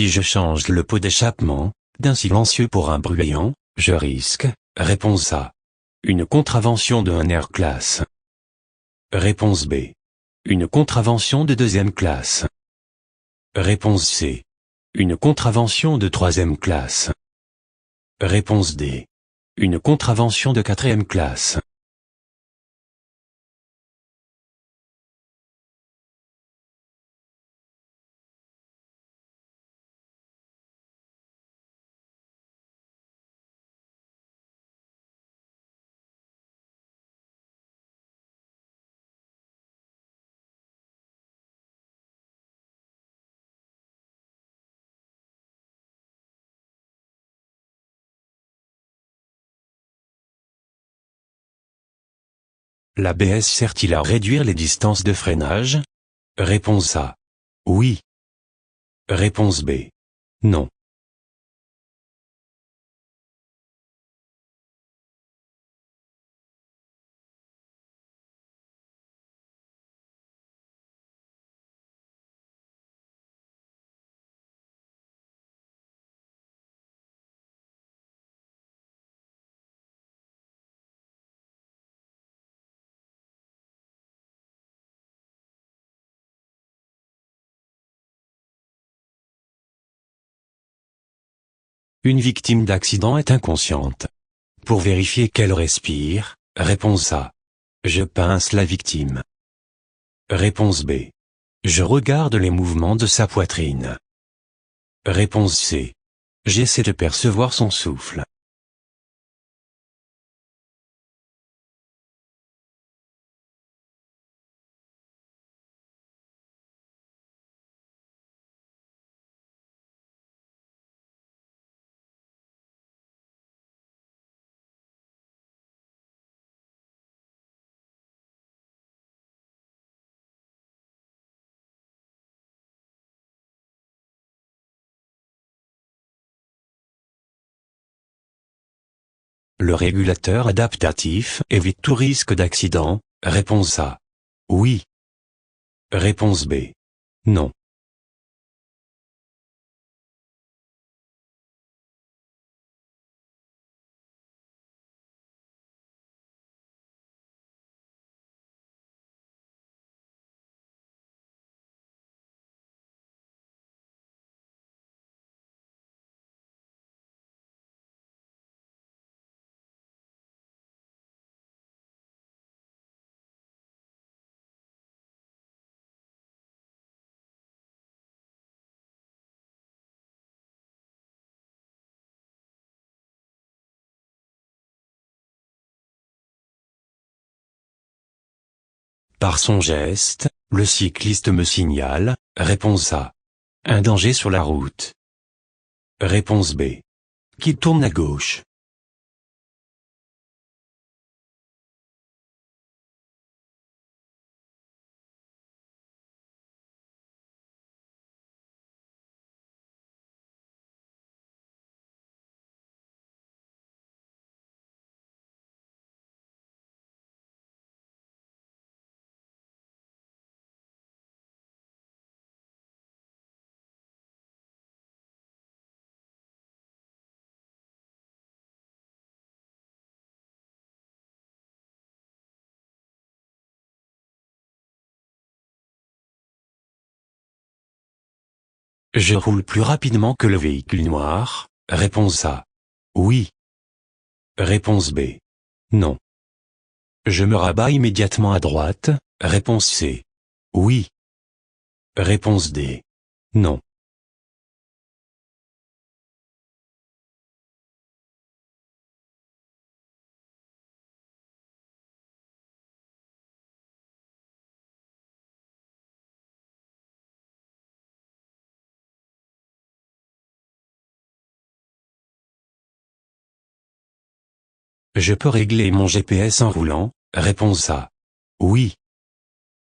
Si je change le pot d'échappement, d'un silencieux pour un bruyant, je risque, réponse A, une contravention de 1 air classe. Réponse B, une contravention de 2e classe. Réponse C, une contravention de 3e classe. Réponse D, une contravention de 4e classe. L'ABS sert-il à réduire les distances de freinage? Réponse A, oui. Réponse B, non. Une victime d'accident est inconsciente. Pour vérifier qu'elle respire, réponse A, je pince la victime. Réponse B, je regarde les mouvements de sa poitrine. Réponse C, j'essaie de percevoir son souffle. Le régulateur adaptatif évite tout risque d'accident, réponse A, oui. Réponse B, non. Par son geste, le cycliste me signale, réponse A, un danger sur la route. Réponse B, qu'il tourne à gauche. Je roule plus rapidement que le véhicule noir, réponse A, oui. Réponse B, non. Je me rabats immédiatement à droite, réponse C, oui. Réponse D, non. Je peux régler mon GPS en roulant, réponse A, oui.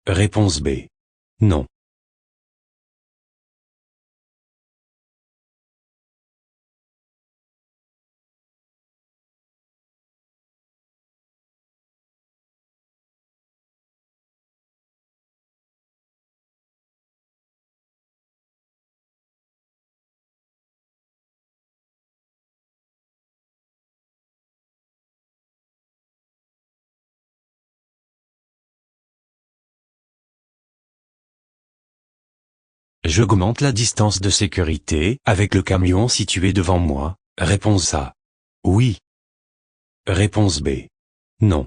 Réponse B, non. J'augmente la distance de sécurité avec le camion situé devant moi. Réponse A. Oui. Réponse B. Non.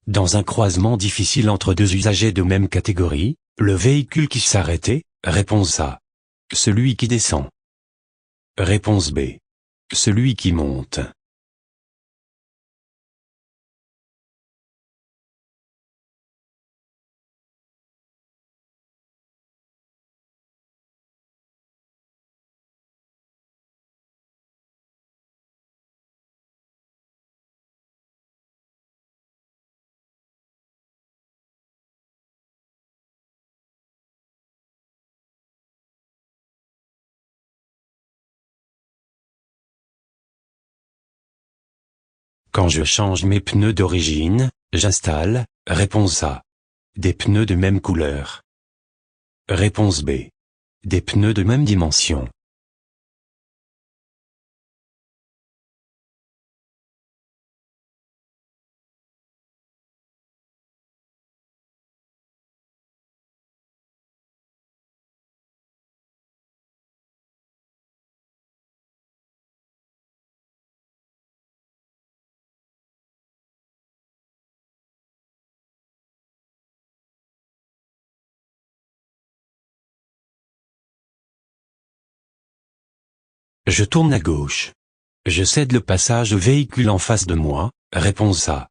Dans un croisement difficile entre deux usagers de même catégorie, le véhicule qui s'arrêtait, réponse A. Celui qui descend. Réponse B. Celui qui monte. Quand je change mes pneus d'origine, j'installe, réponse A. Des pneus de même couleur. Réponse B. Des pneus de même dimension. Je tourne à gauche. Je cède le passage au véhicule en face de moi. Réponse A.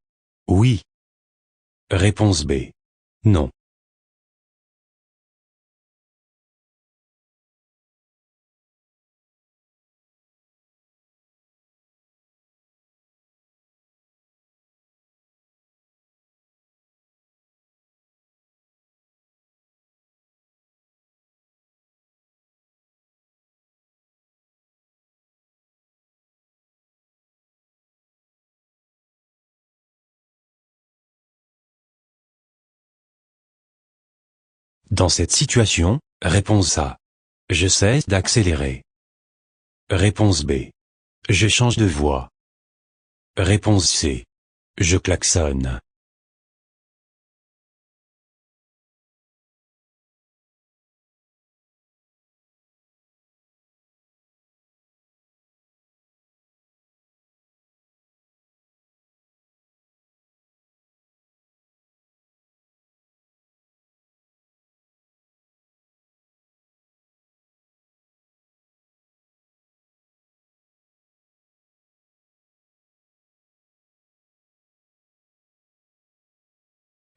Oui. Réponse B. Non. Dans cette situation, réponse A. Je cesse d'accélérer. Réponse B. Je change de voie. Réponse C. Je klaxonne.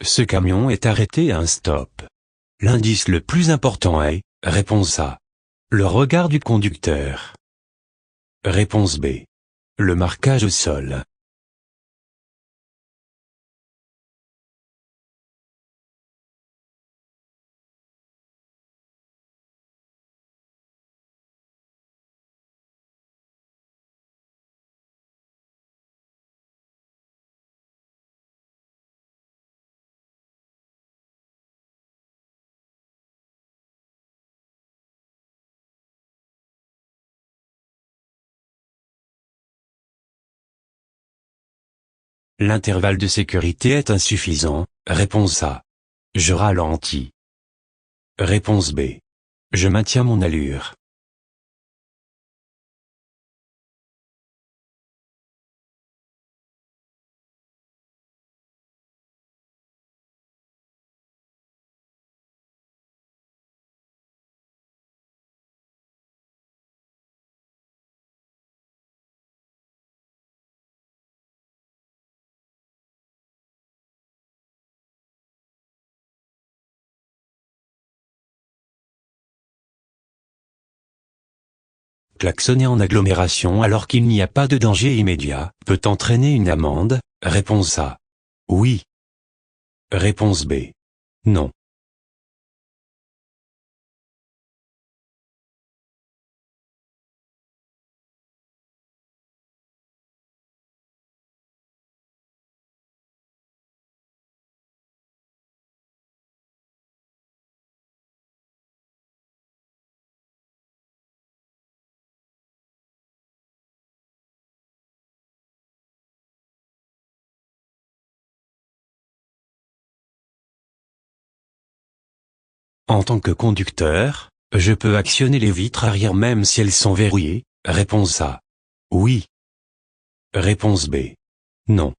Ce camion est arrêté à un stop. L'indice le plus important est, réponse A. Le regard du conducteur. Réponse B. Le marquage au sol. L'intervalle de sécurité est insuffisant. Réponse A. Je ralentis. Réponse B. Je maintiens mon allure. Klaxonner en agglomération alors qu'il n'y a pas de danger immédiat peut entraîner une amende. Réponse A. Oui. Réponse B. Non. En tant que conducteur, je peux actionner les vitres arrière même si elles sont verrouillées. Réponse A. Oui. Réponse B. Non.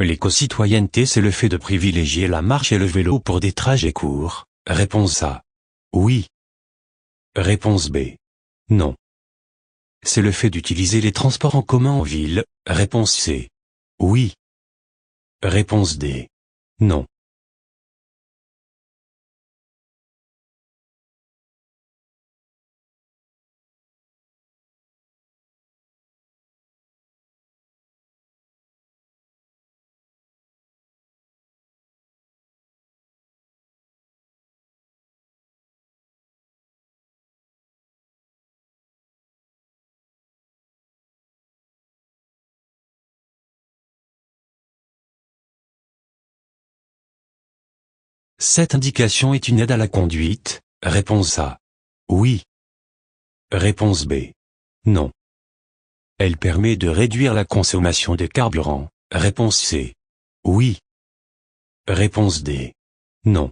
L'éco-citoyenneté, c'est le fait de privilégier la marche et le vélo pour des trajets courts. Réponse A. Oui. Réponse B. Non. C'est le fait d'utiliser les transports en commun en ville. Réponse C. Oui. Réponse D. Non. Cette indication est une aide à la conduite. Réponse A. Oui. Réponse B. Non. Elle permet de réduire la consommation de carburant. Réponse C. Oui. Réponse D. Non.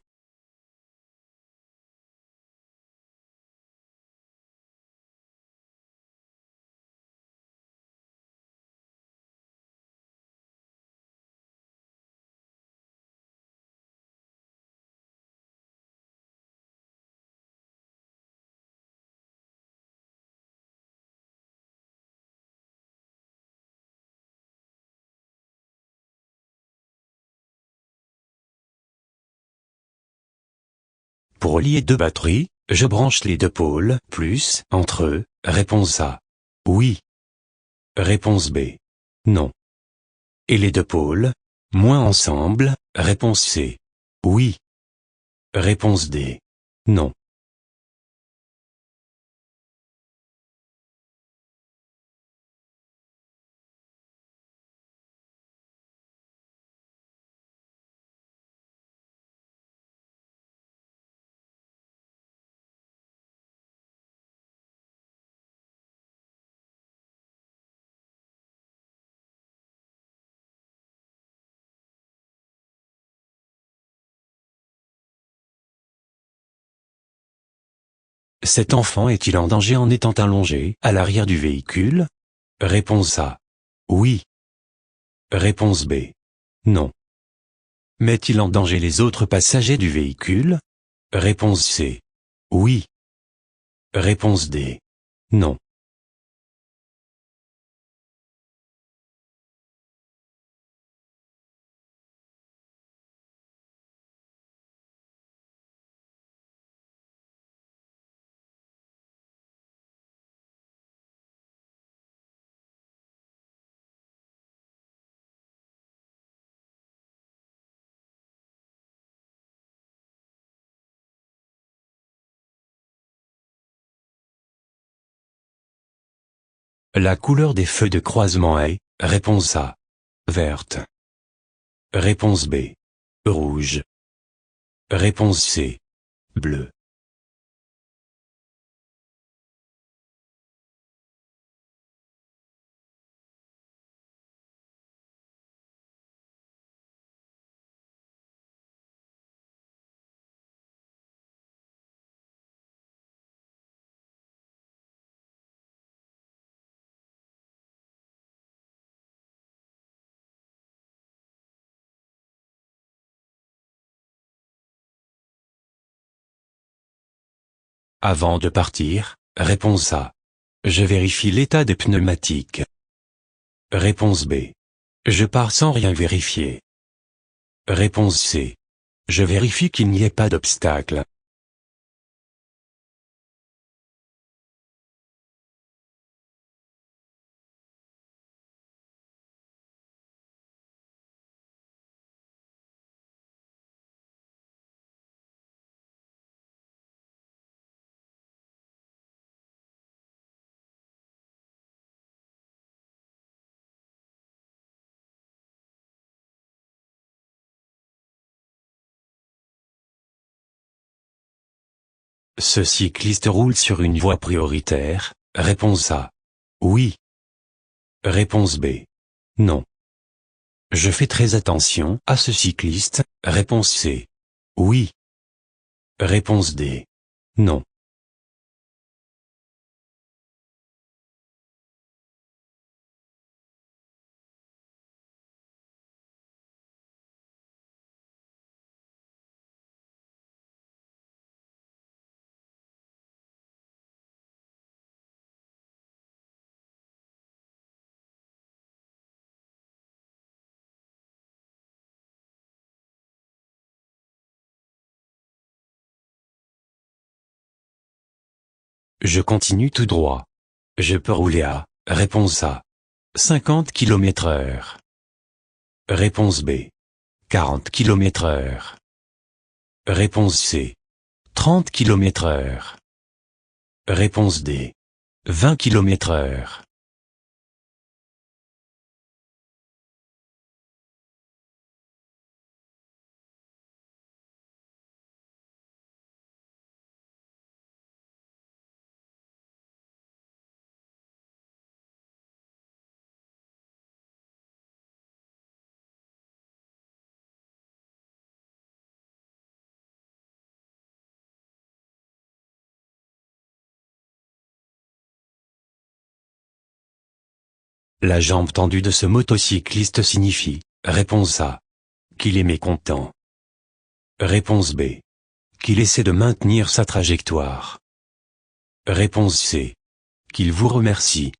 Pour relier deux batteries, je branche les deux pôles, plus, entre eux. Réponse A. Oui. Réponse B. Non. Et les deux pôles, moins ensemble. Réponse C. Oui. Réponse D. Non. Cet enfant est-il en danger en étant allongé à l'arrière du véhicule? Réponse A. Oui. Réponse B. Non. Met-il en danger les autres passagers du véhicule? Réponse C. Oui. Réponse D. Non. La couleur des feux de croisement est, réponse A, verte. Réponse B, rouge. Réponse C, bleu. Avant de partir, réponse A. Je vérifie l'état des pneumatiques. Réponse B. Je pars sans rien vérifier. Réponse C. Je vérifie qu'il n'y ait pas d'obstacle. Ce cycliste roule sur une voie prioritaire. Réponse A. Oui. Réponse B. Non. Je fais très attention à ce cycliste. Réponse C. Oui. Réponse D. Non. Je continue tout droit. Je peux rouler à, réponse A, 50 km/h. Réponse B, 40 km/h. Réponse C, 30 km/h. Réponse D, 20 km/h. La jambe tendue de ce motocycliste signifie, réponse A, qu'il est mécontent. Réponse B, qu'il essaie de maintenir sa trajectoire. Réponse C, qu'il vous remercie.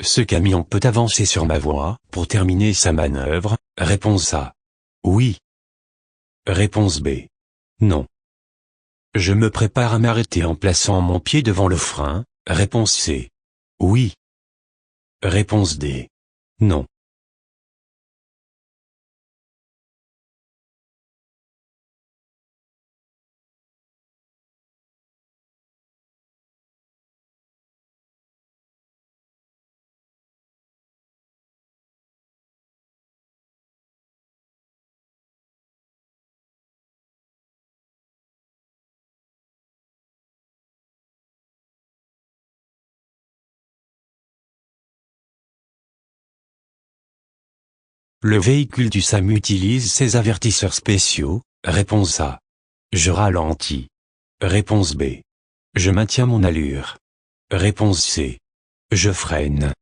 Ce camion peut avancer sur ma voie pour terminer sa manœuvre. Réponse A. Oui. Réponse B. Non. Je me prépare à m'arrêter en plaçant mon pied devant le frein. Réponse C. Oui. Réponse D. Non. Le véhicule du SAMU utilise ses avertisseurs spéciaux. Réponse A. Je ralentis. Réponse B. Je maintiens mon allure. Réponse C. Je freine.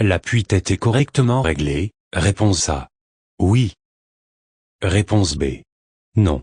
L'appuie-tête est correctement réglé. Réponse A. Oui. Réponse B. Non.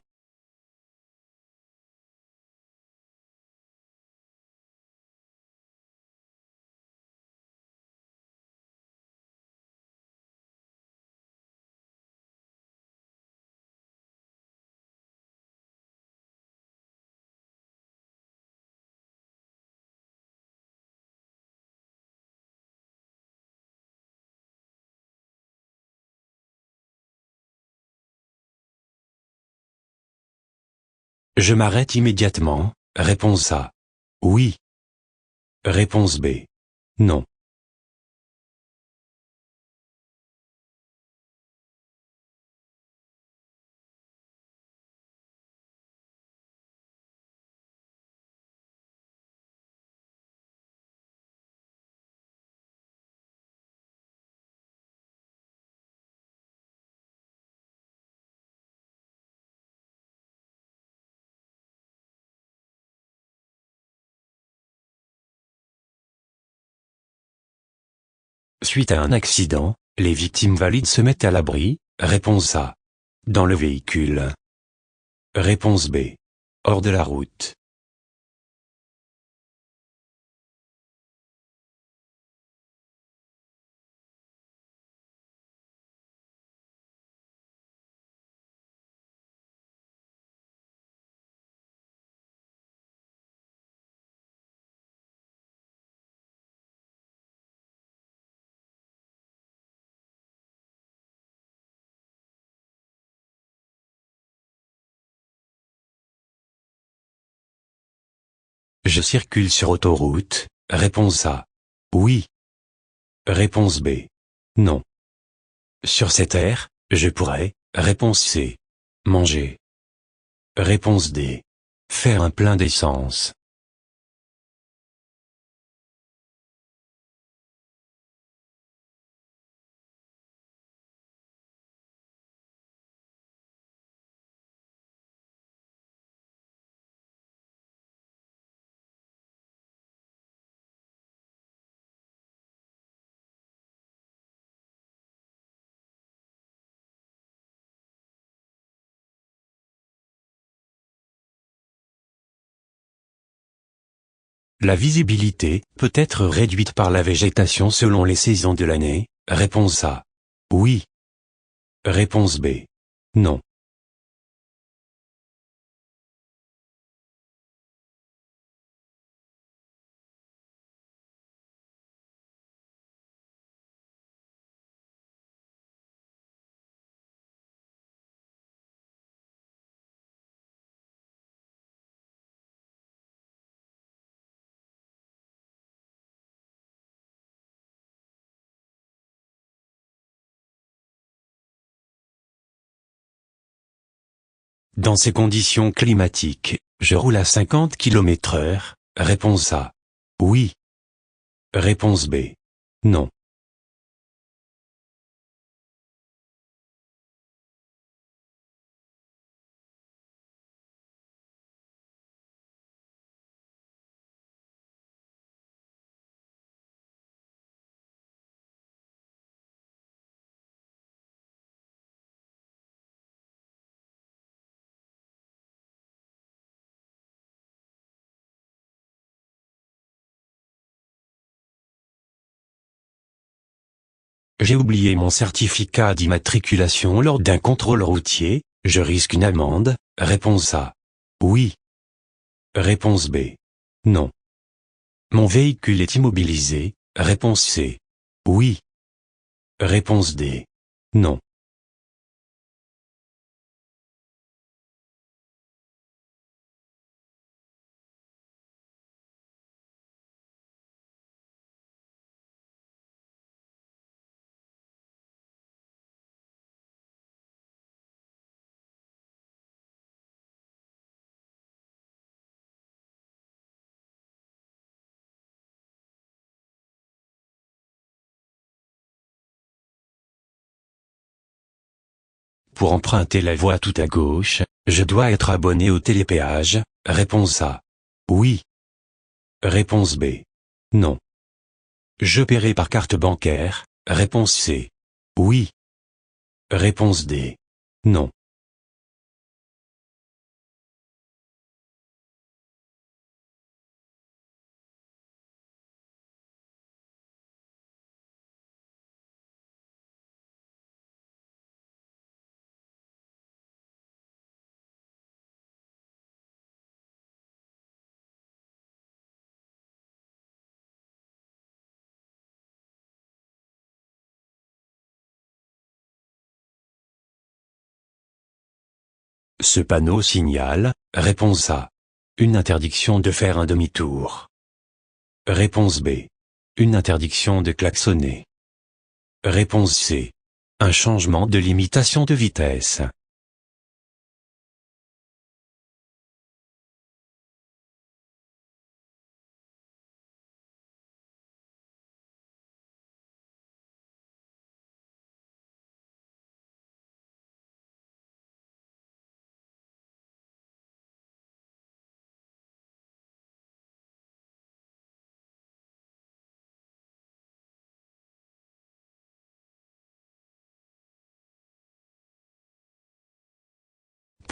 Je m'arrête immédiatement. Réponse A. Oui. Réponse B. Non. Suite à un accident, les victimes valides se mettent à l'abri. Réponse A. Dans le véhicule. Réponse B. Hors de la route. Je circule sur autoroute. Réponse A. Oui. Réponse B. Non. Sur cette aire, je pourrais. Réponse C. Manger. Réponse D. Faire un plein d'essence. La visibilité peut être réduite par la végétation selon les saisons de l'année. Réponse A. Oui. Réponse B. Non. Dans ces conditions climatiques, je roule à 50 km/h. Réponse A. Oui. Réponse B. Non. J'ai oublié mon certificat d'immatriculation lors d'un contrôle routier. Je risque une amende. Réponse A. Oui. Réponse B. Non. Mon véhicule est immobilisé. Réponse C. Oui. Réponse D. Non. Pour emprunter la voie tout à gauche, je dois être abonné au télépéage. Réponse A. Oui. Réponse B. Non. Je paierai par carte bancaire. Réponse C. Oui. Réponse D. Non. Ce panneau signale. Réponse A. Une interdiction de faire un demi-tour. Réponse B. Une interdiction de klaxonner. Réponse C. Un changement de limitation de vitesse.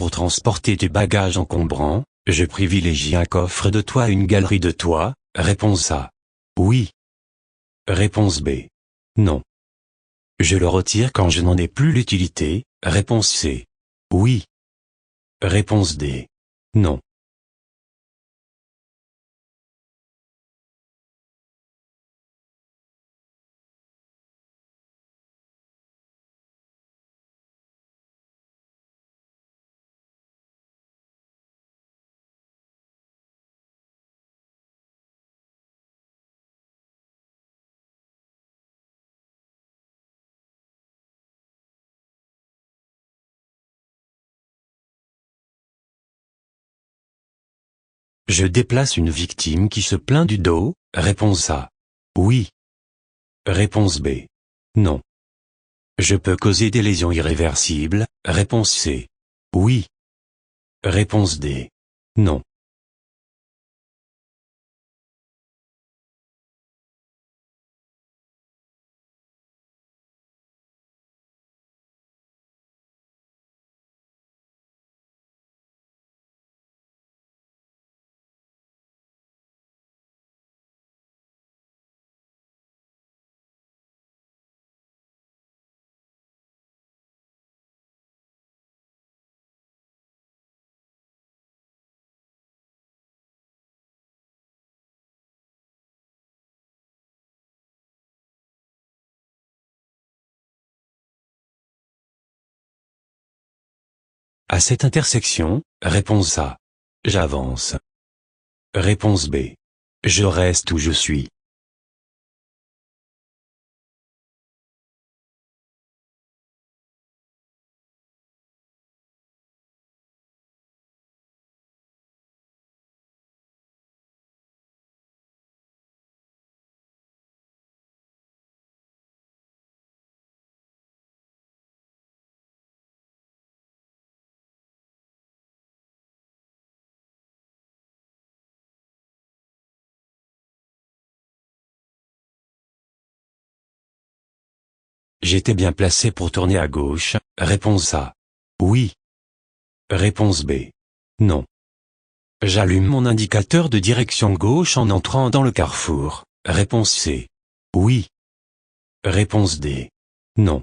pour transporter tes bagages encombrants, je privilégie un coffre de toit à une galerie de toit. Réponse A. Oui. Réponse B. Non. Je le retire quand je n'en ai plus l'utilité. Réponse C. Oui. Réponse D. Non. Je déplace une victime qui se plaint du dos. Réponse A. Oui. Réponse B. Non. Je peux causer des lésions irréversibles. Réponse C. Oui. Réponse D. Non. À cette intersection, réponse A. J'avance. Réponse B. Je reste où je suis. J'étais bien placé pour tourner à gauche. Réponse A. Oui. Réponse B. Non. J'allume mon indicateur de direction gauche en entrant dans le carrefour. Réponse C. Oui. Réponse D. Non.